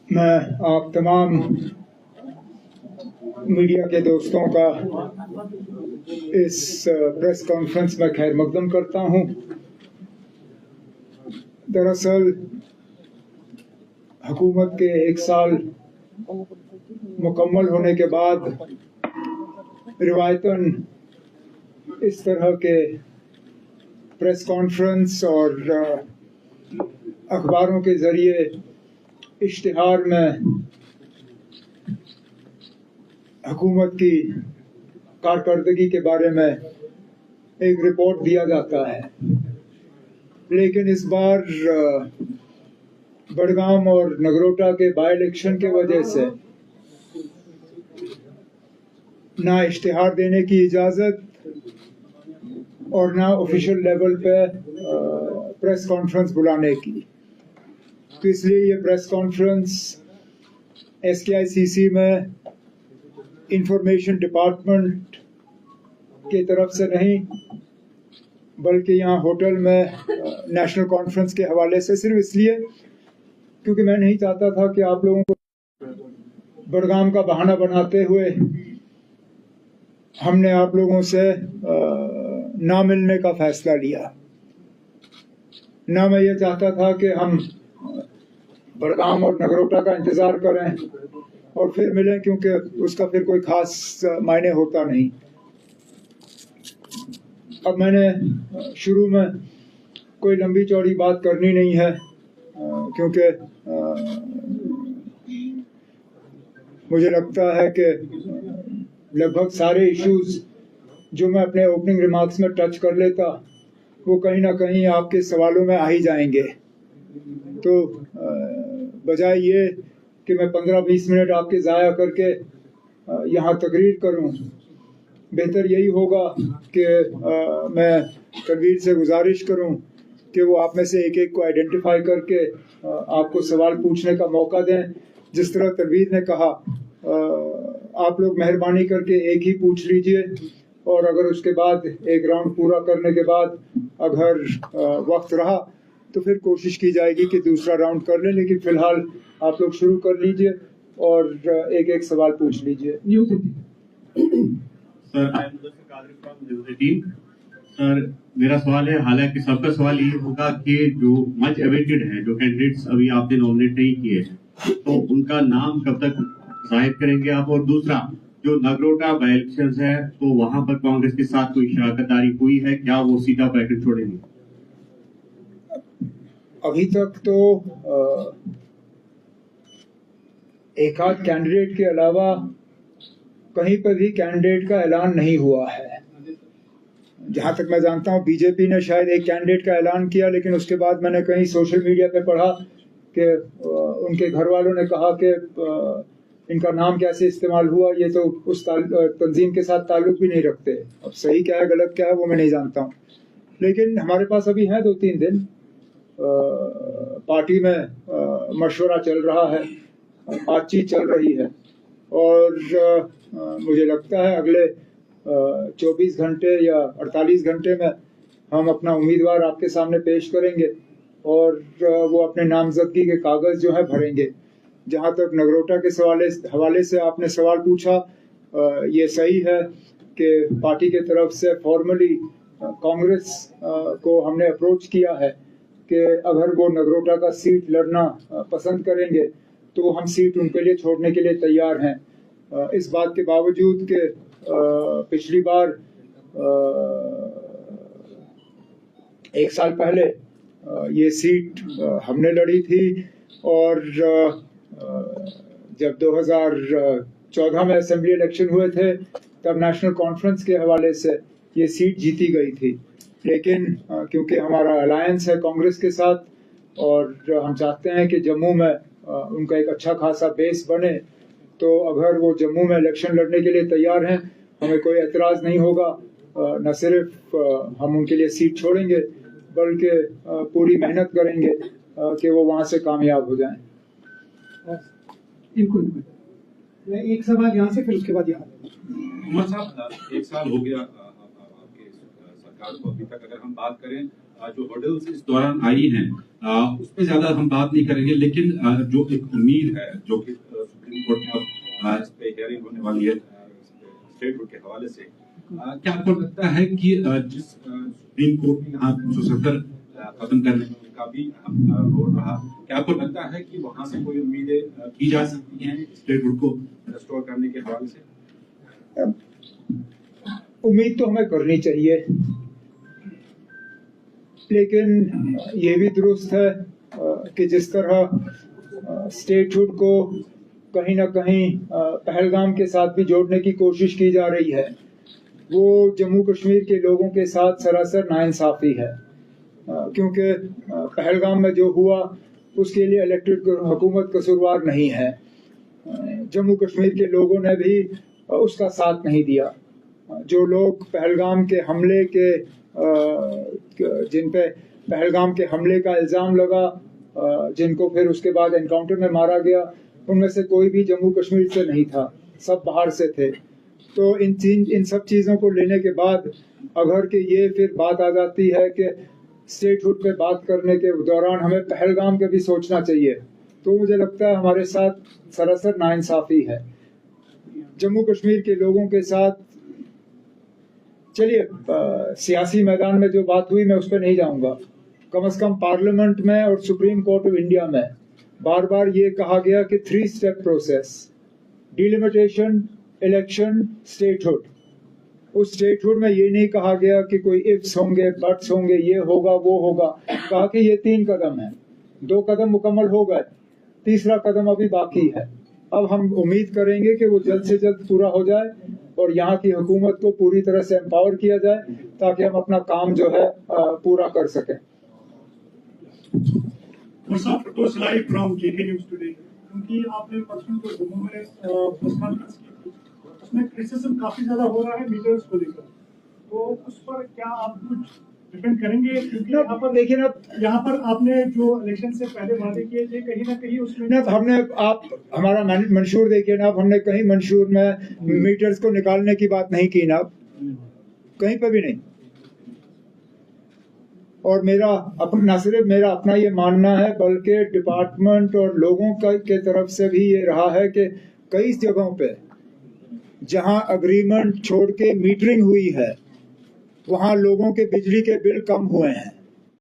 मैं आप तमाम मीडिया के दोस्तों का इस प्रेस कॉन्फ्रेंस में खैर मकदम करता हूं। दरअसल हुकूमत के 1 साल मुकम्मल होने के बाद रिवायतन इस तरह के प्रेस कॉन्फ्रेंस और अखबारों के ज़रिए इश्तिहार में हुकूमत की कारकर्दगी के बारे में एक रिपोर्ट दिया जाता है, लेकिन इस बार बड़गाम और नगरोटा के बाई इलेक्शन के वजह से ना इश्तिहार देने की इजाज़त और ना ऑफिशियल लेवल पे प्रेस कॉन्फ्रेंस बुलाने की। तो इसलिए ये प्रेस कॉन्फ्रेंस SKICC में इंफॉर्मेशन डिपार्टमेंट की तरफ से नहीं, बल्कि यहाँ होटल में नेशनल कॉन्फ्रेंस के हवाले से, सिर्फ इसलिए क्योंकि मैं नहीं चाहता था कि आप लोगों को बड़गाम का बहाना बनाते हुए हमने आप लोगों से ना मिलने का फैसला लिया। ना मैं ये चाहता था कि हम बड़गाम और नगरोटा का इंतज़ार करें और फिर मिलें, क्योंकि उसका फिर कोई ख़ास मायने होता नहीं। अब मैंने शुरू में कोई लंबी चौड़ी बात करनी नहीं है, क्योंकि मुझे लगता है कि लगभग सारे इश्यूज़ जो मैं अपने ओपनिंग रिमार्क्स में टच कर लेता वो कहीं ना कहीं आपके सवालों में आ ही जाएंगे। तो बजाय ये कि मैं 15-20 मिनट आपके ज़ाया करके यहाँ तकरीर करूँ, बेहतर यही होगा कि मैं तनवीर से गुजारिश करूँ कि वो आप में से एक एक को आइडेंटिफाई करके आपको सवाल पूछने का मौका दें। जिस तरह तनवीर ने कहा, आप लोग मेहरबानी करके एक ही पूछ लीजिए, और अगर उसके बाद एक राउंड पूरा करने के बाद अगर वक्त रहा तो फिर कोशिश की जाएगी कि दूसरा राउंड कर लें, लेकिन फ़िलहाल आप लोग शुरू कर लीजिए और एक एक सवाल पूछ लीजिए। सर, मेरा सवाल है, हालांकि सबका सवाल ये होगा कि जो मच अवेटेड है, जो कैंडिडेट्स अभी आपने नॉमिनेट नहीं किए तो उनका नाम कब तक जाहिर करेंगे आप? और दूसरा, जो नगरोटा बाई इलेक्शंस है तो वहां पर कांग्रेस के साथ कोई शराकतदारी हुई है क्या? वो सीटा पैकेट छोड़ेंगे? अभी तक तो एक आध कैंडिडेट के अलावा कहीं पर भी कैंडिडेट का ऐलान नहीं हुआ है। जहां तक मैं जानता हूं बीजेपी ने शायद एक कैंडिडेट का ऐलान किया, लेकिन उसके बाद मैंने कहीं सोशल मीडिया पे पढ़ा कि उनके घर वालों ने कहा कि इनका नाम कैसे इस्तेमाल हुआ, ये तो उस तंजीम के साथ ताल्लुक भी नहीं रखते। अब सही क्या है गलत क्या है वो मैं नहीं जानता हूँ, लेकिन हमारे पास अभी हैं 2-3 दिन। पार्टी में मशवरा चल रहा है, बातचीत चल रही है, और मुझे लगता है अगले 24 घंटे या 48 घंटे में हम अपना उम्मीदवार आपके सामने पेश करेंगे और वो अपने नामजदगी के कागज़ जो है भरेंगे। जहाँ तक नगरोटा के हवाले से आपने सवाल पूछा, ये सही है कि पार्टी के तरफ से फॉर्मली कांग्रेस को हमने अप्रोच किया है कि अगर वो नगरोटा का सीट लड़ना पसंद करेंगे तो हम सीट उनके लिए छोड़ने के लिए तैयार हैं। इस बात के बावजूद कि पिछली बार 1 साल पहले ये सीट हमने लड़ी थी, और जब 2014 में असेंबली इलेक्शन हुए थे तब नेशनल कॉन्फ्रेंस के हवाले से ये सीट जीती गई थी। लेकिन क्योंकि हमारा अलायंस है कांग्रेस के साथ और हम चाहते हैं कि जम्मू में उनका एक अच्छा खासा बेस बने, तो अगर वो जम्मू में इलेक्शन लड़ने के लिए तैयार हैं हमें कोई एतराज़ नहीं होगा। न सिर्फ हम उनके लिए सीट छोड़ेंगे बल्कि पूरी मेहनत करेंगे कि वो वहाँ से कामयाब हो जाएं। बिल्कुल। मैं एक सवाल यहाँ से फिर उसके बाद यहाँ। उमर साहब, 1 साल हो गया आपके सरकार को। अभी तक अगर हम बात करें जो हर्डल्स इस दौरान आई हैं उस पर ज्यादा हम बात नहीं करेंगे, लेकिन जो एक उम्मीद है जो कि सुप्रीम कोर्ट में इस पे हियरिंग होने वाली है स्टेट बोर्ड के हवाले से, क्या आपको लगता है कि जिस सुप्रीम कोर्ट ने यहाँ 270 खत्म करने का भी रोल रहा, क्या आपको लगता है कि वहां से कोई उम्मीदें की जा सकती हैं स्टेट बोर्ड को रेस्टोर करने के हवाले से? उम्मीद तो हमें करनी चाहिए, लेकिन ये भी दुरुस्त है कि जिस तरह स्टेटहुड को कहीं ना कहीं पहलगाम के साथ भी जोड़ने की कोशिश की जा रही है, वो जम्मू कश्मीर के लोगों के साथ सरासर नाइंसाफी है। क्योंकि पहलगाम में जो हुआ उसके लिए इलेक्टेड हुकूमत कसूरवार नहीं है। जम्मू कश्मीर के लोगों ने भी उसका साथ नहीं दिया। जो लोग पहलगाम के हमले के जिन पे पहलगाम के हमले का इल्ज़ाम लगा, जिनको फिर उसके बाद एनकाउंटर में मारा गया, उनमें से कोई भी जम्मू कश्मीर से नहीं था, सब बाहर से थे। तो इन सब चीज़ों को लेने के बाद अगर कि ये फिर बात आ जाती है कि स्टेटहुड पे बात करने के दौरान हमें पहलगाम के भी सोचना चाहिए, तो मुझे लगता है हमारे साथ सरासर नाइंसाफ़ी है। जम्मू कश्मीर के लोगों के साथ चलिए सियासी मैदान में जो बात हुई मैं उस पर नहीं जाऊंगा। कम से कम पार्लियामेंट में और सुप्रीम कोर्ट ऑफ इंडिया में बार बार ये कहा गया कि 3 step process, delimitation, election, statehood. उस स्टेटहुड में ये नहीं कहा गया कि कोई इफ्स होंगे, बट्स होंगे, ये होगा वो होगा। कहा कि ये 3 कदम है, 2 कदम मुकम्मल हो गए, तीसरा कदम अभी बाकी है। अब हम उम्मीद करेंगे कि वो जल्द से जल्द पूरा हो जाए और यहाँ की हुकूमत को पूरी तरह से एम्पावर किया जाए ताकि हम अपना काम जो है पूरा कर सकें। Live from JK news today, क्योंकि आपने परसों जो जम्मू में प्रेस कॉन्फ्रेंस की थी, उसमें क्रिटिसिज्म काफी ज्यादा हो रहा है मीडियर्स को लेकर, तो उस पर क्या आप कुछ डिफेंड करेंगे? क्योंकि यहाँ पर देखिए ना, यहाँ पर आपने जो इलेक्शन से पहले वादे किए थे कहीं ना कहीं उसमें ना हमने, आप हमारा मंशूर देखिए ना, हमने कहीं मंशूर में मीटर्स को निकालने की बात नहीं की ना, कहीं पे भी नहीं। और मेरा न सिर्फ मेरा अपना ये मानना है, बल्कि डिपार्टमेंट और लोगों के तरफ से भी ये रहा है कि कई जगहों पे जहां अग्रीमेंट छोड़ के मीटरिंग हुई है, वहां लोगों के बिजली के बिल कम हुए हैं।